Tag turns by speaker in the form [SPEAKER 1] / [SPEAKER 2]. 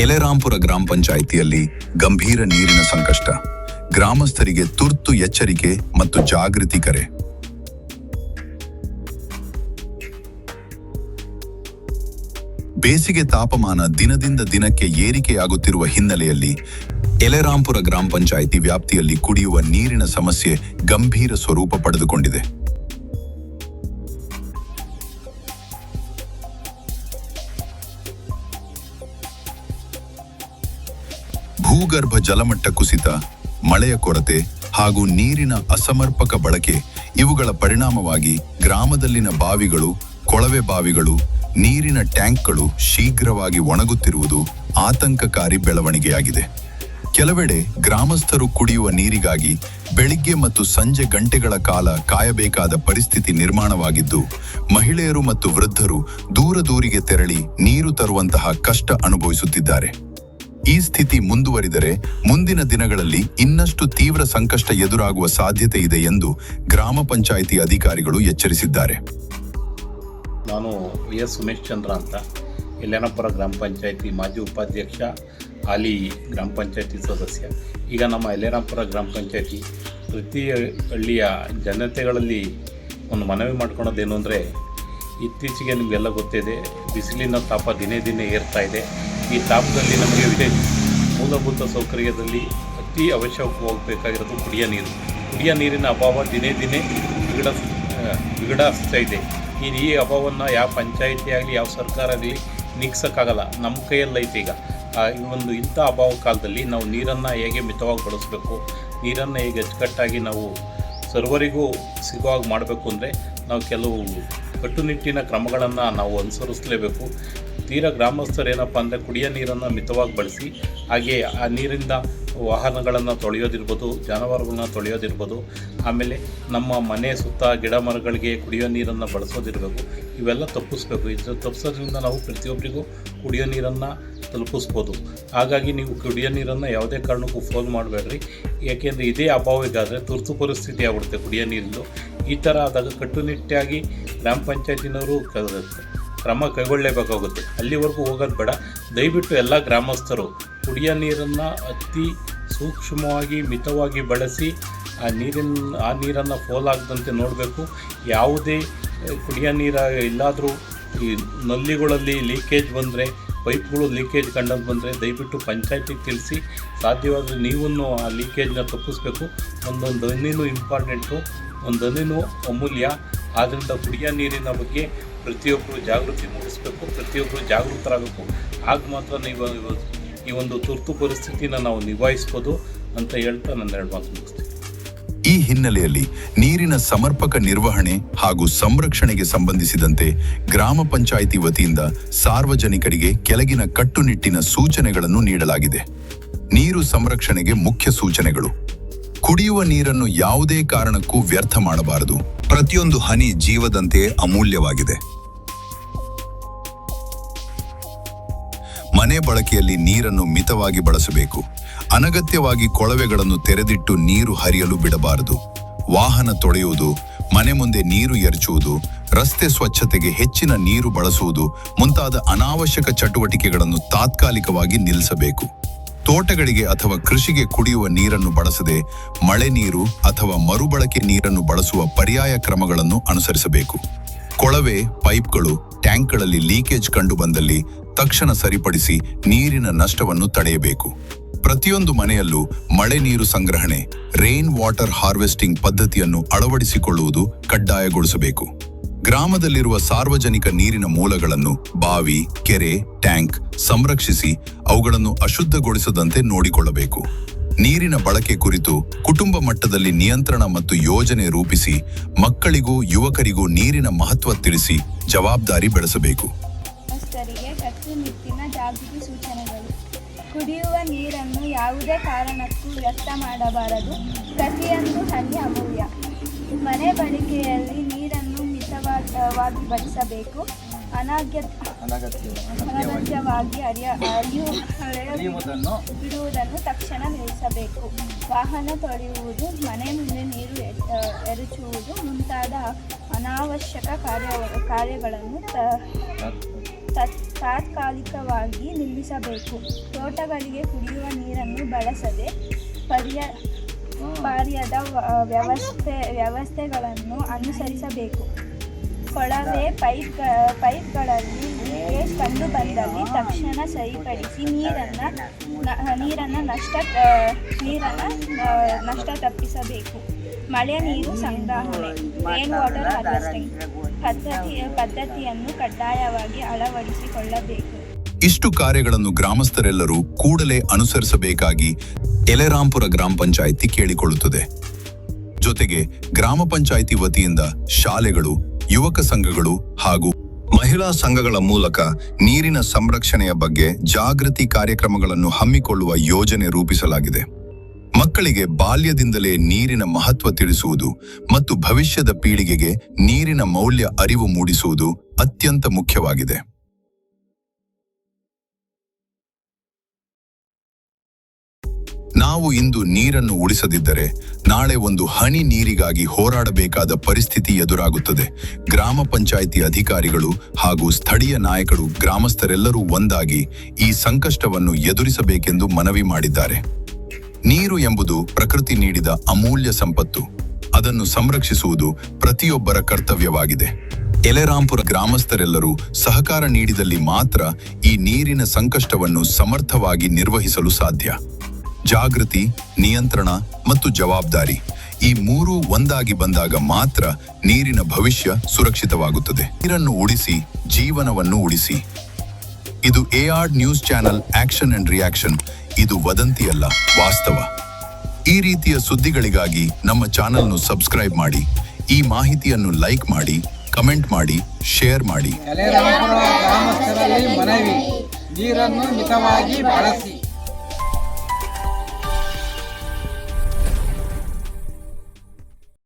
[SPEAKER 1] ಎಲೆರಾಂಪುರ ಗ್ರಾಮ ಪಂಚಾಯಿತಿಯಲ್ಲಿ ಗಂಭೀರ ನೀರಿನ ಸಂಕಷ್ಟ, ಗ್ರಾಮಸ್ಥರಿಗೆ ತುರ್ತು ಎಚ್ಚರಿಕೆ ಮತ್ತು ಜಾಗೃತಿ ಕರೆ. ಬೇಸಿಗೆ ತಾಪಮಾನ ದಿನದಿಂದ ದಿನಕ್ಕೆ ಏರಿಕೆಯಾಗುತ್ತಿರುವ ಹಿನ್ನೆಲೆಯಲ್ಲಿ ಎಲೆರಾಂಪುರ ಗ್ರಾಮ ಪಂಚಾಯಿತಿ ವ್ಯಾಪ್ತಿಯಲ್ಲಿ ಕುಡಿಯುವ ನೀರಿನ ಸಮಸ್ಯೆ ಗಂಭೀರ ಸ್ವರೂಪ ಪಡೆದುಕೊಂಡಿದೆ. ಭೂಗರ್ಭ ಜಲಮಟ್ಟ ಕುಸಿತ, ಮಳೆಯ ಕೊರತೆ ಹಾಗೂ ನೀರಿನ ಅಸಮರ್ಪಕ ಬಳಕೆ ಇವುಗಳ ಪರಿಣಾಮವಾಗಿ ಗ್ರಾಮದಲ್ಲಿನ ಬಾವಿಗಳು, ಕೊಳವೆ ಬಾವಿಗಳು, ನೀರಿನ ಟ್ಯಾಂಕ್ಗಳು ಶೀಘ್ರವಾಗಿ ಒಣಗುತ್ತಿರುವುದು ಆತಂಕಕಾರಿ ಬೆಳವಣಿಗೆಯಾಗಿದೆ. ಕೆಲವೆಡೆ ಗ್ರಾಮಸ್ಥರು ಕುಡಿಯುವ ನೀರಿಗಾಗಿ ಬೆಳಿಗ್ಗೆ ಮತ್ತು ಸಂಜೆ ಗಂಟೆಗಳ ಕಾಲ ಕಾಯಬೇಕಾದ ಪರಿಸ್ಥಿತಿ ನಿರ್ಮಾಣವಾಗಿದ್ದು, ಮಹಿಳೆಯರು ಮತ್ತು ವೃದ್ಧರು ದೂರಿಗೆ ತೆರಳಿ ನೀರು ತರುವಂತಹ ಕಷ್ಟ ಅನುಭವಿಸುತ್ತಿದ್ದಾರೆ. ಈ ಸ್ಥಿತಿ ಮುಂದುವರಿದರೆ ಮುಂದಿನ ದಿನಗಳಲ್ಲಿ ಇನ್ನಷ್ಟು ತೀವ್ರ ಸಂಕಷ್ಟ ಎದುರಾಗುವ ಸಾಧ್ಯತೆ ಇದೆ ಎಂದು ಗ್ರಾಮ ಪಂಚಾಯಿತಿ ಅಧಿಕಾರಿಗಳು ಎಚ್ಚರಿಸಿದ್ದಾರೆ.
[SPEAKER 2] ನಾನು ಎಸ್ ಉಮೇಶ್ ಚಂದ್ರ ಅಂತ, ಎಲೆರಾಂಪುರ ಗ್ರಾಮ ಪಂಚಾಯಿತಿ ಮಾಜಿ ಉಪಾಧ್ಯಕ್ಷ, ಹಾಲಿ ಗ್ರಾಮ ಪಂಚಾಯಿತಿ ಸದಸ್ಯ. ಈಗ ನಮ್ಮ ಎಲೆರಾಂಪುರ ಗ್ರಾಮ ಪಂಚಾಯಿತಿ ಪ್ರತಿ ಹಳ್ಳಿಯ ಜನತೆಗಳಲ್ಲಿ ಒಂದು ಮನವಿ ಮಾಡ್ಕೊಳೋದೇನು ಅಂದರೆ, ಇತ್ತೀಚೆಗೆ ನಿಮಗೆಲ್ಲ ಗೊತ್ತಿದೆ, ಬಿಸಿಲಿನ ತಾಪ ದಿನೇ ದಿನೇ ಏರ್ತಾ ಇದೆ. ಈ ತಾಪದಲ್ಲಿ ನಮಗೆ ಮೂಲಭೂತ ಸೌಕರ್ಯದಲ್ಲಿ ಅತಿ ಅವಶ್ಯಕವಾಗಬೇಕಾಗಿರೋದು ಕುಡಿಯ ನೀರು. ಕುಡಿಯ ನೀರಿನ ಅಭಾವ ದಿನೇ ದಿನೇ ವಿಗಡಿಸ್ತಾ ಇದೆ. ಈ ಅಭಾವವನ್ನು ಯಾವ ಪಂಚಾಯಿತಿ ಆಗಲಿ ಯಾವ ಸರ್ಕಾರ ಆಗಲಿ ನೀಗ್ಸೋಕ್ಕಾಗಲ್ಲ, ನಮ್ಮ ಕೈಯಲ್ಲೈತೆ. ಈಗ ಇಂಥ ಅಭಾವ ಕಾಲದಲ್ಲಿ ನಾವು ನೀರನ್ನು ಹೇಗೆ ಮಿತವಾಗಿ ಬಳಸಬೇಕು, ನೀರನ್ನು ಹೇಗೆ ಅಚ್ಚುಕಟ್ಟಾಗಿ ನಾವು ಸರ್ವರಿಗೂ ಸಿಗುವಾಗ ಮಾಡಬೇಕು ಅಂದರೆ ನಾವು ಕೆಲವು ಕಟ್ಟುನಿಟ್ಟಿನ ಕ್ರಮಗಳನ್ನು ನಾವು ಅನುಸರಿಸಲೇಬೇಕು. ತೀರಾ ಗ್ರಾಮಸ್ಥರು ಏನಪ್ಪ ಅಂದರೆ ಕುಡಿಯೋ ನೀರನ್ನು ಮಿತವಾಗಿ ಬಳಸಿ, ಹಾಗೆ ಆ ನೀರಿಂದ ವಾಹನಗಳನ್ನು ತೊಳೆಯೋದಿರ್ಬೋದು, ಜಾನುವಾರುಗಳನ್ನ ತೊಳೆಯೋದಿರ್ಬೋದು, ಆಮೇಲೆ ನಮ್ಮ ಮನೆ ಸುತ್ತ ಗಿಡ ಮರಗಳಿಗೆ ಕುಡಿಯೋ ನೀರನ್ನು ಬಳಸೋದಿರಬೇಕು. ಇವೆಲ್ಲ ತಪ್ಪಿಸ್ಬೇಕು. ಇದು ತಪ್ಪಿಸೋದ್ರಿಂದ ನಾವು ಪ್ರತಿಯೊಬ್ಬರಿಗೂ ಕುಡಿಯೋ ನೀರನ್ನು ತಲುಪಿಸ್ಬೋದು. ಹಾಗಾಗಿ ನೀವು ಕುಡಿಯೋ ನೀರನ್ನು ಯಾವುದೇ ಕಾರಣಕ್ಕೂ ಫೋನ್ ಮಾಡಬೇಡ್ರಿ. ಏಕೆಂದರೆ ಇದೇ ಅಭಾವಿಗಾದರೆ ತುರ್ತು ಪರಿಸ್ಥಿತಿ ಆಗ್ಬಿಡುತ್ತೆ ಕುಡಿಯೋ ನೀರಿಂದು. ಈ ಥರ ಆದಾಗ ಕಟ್ಟುನಿಟ್ಟಾಗಿ ಗ್ರಾಮ ಪಂಚಾಯತಿನವರು ಕ್ರಮ ಕೈಗೊಳ್ಳಲೇಬೇಕಾಗುತ್ತೆ. ಅಲ್ಲಿವರೆಗೂ ಹೋಗೋದು ಬೇಡ. ದಯವಿಟ್ಟು ಎಲ್ಲ ಗ್ರಾಮಸ್ಥರು ಕುಡಿಯೋ ನೀರನ್ನು ಅತಿ ಸೂಕ್ಷ್ಮವಾಗಿ ಮಿತವಾಗಿ ಬಳಸಿ ಆ ನೀರನ್ನು ಪೋಲಾಗದಂತೆ ನೋಡಬೇಕು. ಯಾವುದೇ ಕುಡಿಯೋ ನೀರು ಎಲ್ಲಾದರೂ ಈ ನಲ್ಲಿಗಳಲ್ಲಿ ಲೀಕೇಜ್ ಬಂದರೆ, ಪೈಪ್ಗಳು ಲೀಕೇಜ್ ಕಂಡು ಬಂದರೆ ದಯವಿಟ್ಟು ಪಂಚಾಯತಿಗೆ ತಿಳಿಸಿ. ಸಾಧ್ಯವಾದರೆ ನೀವೂ ಆ ಲೀಕೇಜ್ನ ತಪ್ಪಿಸ್ಬೇಕು. ಒಂದೊಂದು ಹನಿನೂ ಇಂಪಾರ್ಟೆಂಟು, ಒಂದು ಹನಿನೂ ಅಮೂಲ್ಯ. ಆದ್ದರಿಂದ ಕುಡಿಯೋ ನೀರಿನ ಬಗ್ಗೆ ಪ್ರತಿಯೊಬ್ಬರು ಜಾಗೃತಿ ಮೂಡಿಸಬೇಕು, ಪ್ರತಿಯೊಬ್ಬರು ಜಾಗೃತರಾಗಬೇಕು. ಆಗ ಮಾತ್ರ ನೀವು ಈ ಒಂದು ತುರ್ತು ಪರಿಸ್ಥಿತಿನ ನಾವು ನಿಭಾಯಿಸ್ಬೋದು ಅಂತ ಹೇಳ್ತಾ ನನ್ನ 2 ಮಾತು ಮುಗಿಸ್ತೀನಿ.
[SPEAKER 1] ಈ ಹಿನ್ನೆಲೆಯಲ್ಲಿ ನೀರಿನ ಸಮರ್ಪಕ ನಿರ್ವಹಣೆ ಹಾಗೂ ಸಂರಕ್ಷಣೆಗೆ ಸಂಬಂಧಿಸಿದಂತೆ ಗ್ರಾಮ ಪಂಚಾಯಿತಿ ವತಿಯಿಂದ ಸಾರ್ವಜನಿಕರಿಗೆ ಕೆಳಗಿನ ಕಟ್ಟುನಿಟ್ಟಿನ ಸೂಚನೆಗಳನ್ನು ನೀಡಲಾಗಿದೆ. ನೀರು ಸಂರಕ್ಷಣೆಗೆ ಮುಖ್ಯ ಸೂಚನೆಗಳು: ಕುಡಿಯುವ ನೀರನ್ನು ಯಾವುದೇ ಕಾರಣಕ್ಕೂ ವ್ಯರ್ಥ ಮಾಡಬಾರದು. ಪ್ರತಿಯೊಂದು ಹನಿ ಜೀವದಂತೆ ಅಮೂಲ್ಯವಾಗಿದೆ. ಮನೆ ಬಳಕೆಯಲ್ಲಿ ನೀರನ್ನು ಮಿತವಾಗಿ ಬಳಸಬೇಕು. ಅನಗತ್ಯವಾಗಿ ಕೊಳವೆಗಳನ್ನು ತೆರೆದಿಟ್ಟು ನೀರು ಹರಿಯಲು ಬಿಡಬಾರದು. ವಾಹನ ತೊಳೆಯುವುದು, ಮನೆ ಮುಂದೆ ನೀರು ಎರಚುವುದು, ರಸ್ತೆ ಸ್ವಚ್ಛತೆಗೆ ಹೆಚ್ಚಿನ ನೀರು ಬಳಸುವುದು ಮುಂತಾದ ಅನಾವಶ್ಯಕ ಚಟುವಟಿಕೆಗಳನ್ನು ತಾತ್ಕಾಲಿಕವಾಗಿ ನಿಲ್ಲಿಸಬೇಕು. ತೋಟಗಳಿಗೆ ಅಥವಾ ಕೃಷಿಗೆ ಕುಡಿಯುವ ನೀರನ್ನು ಬಳಸದೆ ಮಳೆ ನೀರು ಅಥವಾ ಮರುಬಳಕೆ ನೀರನ್ನು ಬಳಸುವ ಪರ್ಯಾಯ ಕ್ರಮಗಳನ್ನು ಅನುಸರಿಸಬೇಕು. ಕೊಳವೆ, ಪೈಪ್ಗಳು, ಟ್ಯಾಂಕ್ಗಳಲ್ಲಿ ಲೀಕೇಜ್ ಕಂಡು ಬಂದಲ್ಲಿ ತಕ್ಷಣ ಸರಿಪಡಿಸಿ ನೀರಿನ ನಷ್ಟವನ್ನು ತಡೆಯಬೇಕು. ಪ್ರತಿಯೊಂದು ಮನೆಯಲ್ಲೂ ಮಳೆ ನೀರು ಸಂಗ್ರಹಣೆ, ರೈನ್ ವಾಟರ್ ಹಾರ್ವೆಸ್ಟಿಂಗ್ ಪದ್ಧತಿಯನ್ನು ಅಳವಡಿಸಿಕೊಳ್ಳುವುದು ಕಡ್ಡಾಯಗೊಳಿಸಬೇಕು. ಗ್ರಾಮದಲ್ಲಿರುವ ಸಾರ್ವಜನಿಕ ನೀರಿನ ಮೂಲಗಳನ್ನು ಬಾವಿ, ಕೆರೆ, ಟ್ಯಾಂಕ್ ಸಂರಕ್ಷಿಸಿ ಅವುಗಳನ್ನು ಅಶುದ್ಧಗೊಳಿಸದಂತೆ ನೋಡಿಕೊಳ್ಳಬೇಕು. ನೀರಿನ ಬಳಕೆ ಕುರಿತು ಕುಟುಂಬ ಮಟ್ಟದಲ್ಲಿ ನಿಯಂತ್ರಣ ಮತ್ತು ಯೋಜನೆ ರೂಪಿಸಿ ಮಕ್ಕಳಿಗೂ ಯುವಕರಿಗೂ ನೀರಿನ ಮಹತ್ವ ತಿಳಿಸಿ ಜವಾಬ್ದಾರಿ ಬೆಳೆಸಬೇಕು.
[SPEAKER 3] ಕಟ್ಟುನಿಟ್ಟಿನ ಜಾಗೃತಿ ಸೂಚನೆಗಳು: ಕುಡಿಯುವ ನೀರನ್ನು ಯಾವುದೇ ಕಾರಣಕ್ಕೂ ವ್ಯರ್ಥ ಮಾಡಬಾರದು. ಪ್ರತಿಯೊಂದು ಹನಿ ಅಮೂಲ್ಯ. ಮನೆ ಬಳಕೆಯಲ್ಲಿ ನೀರನ್ನು ಮಿತವಾಗಿ ಬಳಸಬೇಕು. ಅನಗತ್ಯವಾಗಿ ಬಿಡುವುದನ್ನು ತಕ್ಷಣ ನಿಲ್ಲಿಸಬೇಕು. ವಾಹನ ತೊಳೆಯುವುದು, ಮನೆ ಮುಂದೆ ನೀರು ಎರಚುವುದು ಮುಂತಾದ ಅನಾವಶ್ಯಕ ಕಾರ್ಯಗಳನ್ನು ತಾತ್ಕಾಲಿಕವಾಗಿ ನಿಲ್ಲಿಸಬೇಕು. ತೋಟಗಳಿಗೆ ಕುಡಿಯುವ ನೀರನ್ನು ಬಳಸದೆ ಪರ್ಯಾಯದ ವ್ಯವಸ್ಥೆಗಳನ್ನು ಅನುಸರಿಸಬೇಕು. ಕೊಳವೆ ಪೈಪ್ಗಳಲ್ಲಿ ಲೀಕೇಜ್ ಕಂಡುಬಂದಲ್ಲಿ ತಕ್ಷಣ ಸರಿಪಡಿಸಿ ನೀರನ್ನು ನಷ್ಟ ತಪ್ಪಿಸಬೇಕು. ಮಳೆ ನೀರು ಸಂಗ್ರಹಣೆ ರೇನ್ ವಾಟರ್ ಹಾರ್ವೆಸ್ಟಿಂಗ್ ಪದ್ಧತಿಯನ್ನು ಕಡ್ಡಾಯವಾಗಿ ಅಳವಡಿಸಿಕೊಳ್ಳಬೇಕು.
[SPEAKER 1] ಇಷ್ಟು ಕಾರ್ಯಗಳನ್ನು ಗ್ರಾಮಸ್ಥರೆಲ್ಲರೂ ಕೂಡಲೇ ಅನುಸರಿಸಬೇಕಾಗಿ ಎಲೆರಾಂಪುರ ಗ್ರಾಮ ಪಂಚಾಯಿತಿ ಕೇಳಿಕೊಳ್ಳುತ್ತದೆ. ಜೊತೆಗೆ ಗ್ರಾಮ ಪಂಚಾಯಿತಿ ವತಿಯಿಂದ ಶಾಲೆಗಳು, ಯುವಕ ಸಂಘಗಳು ಹಾಗೂ ಮಹಿಳಾ ಸಂಘಗಳ ಮೂಲಕ ನೀರಿನ ಸಂರಕ್ಷಣೆಯ ಬಗ್ಗೆ ಜಾಗೃತಿ ಕಾರ್ಯಕ್ರಮಗಳನ್ನು ಹಮ್ಮಿಕೊಳ್ಳುವ ಯೋಜನೆ ರೂಪಿಸಲಾಗಿದೆ. ಮಕ್ಕಳಿಗೆ ಬಾಲ್ಯದಿಂದಲೇ ನೀರಿನ ಮಹತ್ವ ತಿಳಿಸುವುದು ಮತ್ತು ಭವಿಷ್ಯದ ಪೀಳಿಗೆಗೆ ನೀರಿನ ಮೌಲ್ಯ ಅರಿವು ಮೂಡಿಸುವುದು ಅತ್ಯಂತ ಮುಖ್ಯವಾಗಿದೆ. ನಾವು ಇಂದು ನೀರನ್ನು ಉಳಿಸದಿದ್ದರೆ ನಾಳೆ ಒಂದು ಹನಿ ನೀರಿಗಾಗಿ ಹೋರಾಡಬೇಕಾದ ಪರಿಸ್ಥಿತಿ ಎದುರಾಗುತ್ತದೆ. ಗ್ರಾಮ ಪಂಚಾಯಿತಿ ಅಧಿಕಾರಿಗಳು ಹಾಗೂ ಸ್ಥಳೀಯ ನಾಯಕರು ಗ್ರಾಮಸ್ಥರೆಲ್ಲರೂ ಒಂದಾಗಿ ಈ ಸಂಕಷ್ಟವನ್ನು ಎದುರಿಸಬೇಕೆಂದು ಮನವಿ ಮಾಡಿದ್ದಾರೆ. ನೀರು ಎಂಬುದು ಪ್ರಕೃತಿ ನೀಡಿದ ಅಮೂಲ್ಯ ಸಂಪತ್ತು. ಅದನ್ನು ಸಂರಕ್ಷಿಸುವುದು ಪ್ರತಿಯೊಬ್ಬರ ಕರ್ತವ್ಯವಾಗಿದೆ. ಎಲೆರಾಂಪುರ ಗ್ರಾಮಸ್ಥರೆಲ್ಲರೂ ಸಹಕಾರ ನೀಡಿದಲ್ಲಿ ಮಾತ್ರ ಈ ನೀರಿನ ಸಂಕಷ್ಟವನ್ನು ಸಮರ್ಥವಾಗಿ ನಿರ್ವಹಿಸಲು ಸಾಧ್ಯ. ಜಾಗೃತಿ, ನಿಯಂತ್ರಣ ಮತ್ತು ಜವಾಬ್ದಾರಿ ಈ ಮೂರೂ ಒಂದಾಗಿ ಬಂದಾಗ ಮಾತ್ರ ನೀರಿನ ಭವಿಷ್ಯ ಸುರಕ್ಷಿತವಾಗುತ್ತದೆ. ನೀರನ್ನು ಉಳಿಸಿ, ಜೀವನವನ್ನು ಉಳಿಸಿ. ಇದು AR news channel action and reaction. ಇದು ವದಂತಿಯಲ್ಲ, ವಾಸ್ತವ. ಈ ರೀತಿಯ ಸುದ್ದಿಗಳಿಗಾಗಿ ನಮ್ಮ ಚಾನೆಲ್ను ಸಬ್ಸ್ಕ್ರೈಬ್ ಮಾಡಿ. ಈ ಮಾಹಿತಿಯನ್ನು ಲೈಕ್ ಮಾಡಿ, ಕಮೆಂಟ್ ಮಾಡಿ, ಶೇರ್ ಮಾಡಿ.
[SPEAKER 4] ಎಲೆರಾಂಪುರ ಗ್ರಾಮಸ್ಥರಲ್ಲಿ ಮನವಿ, ನೀರನ್ನು ಮಿತವಾಗಿ ಬಳಸಿ.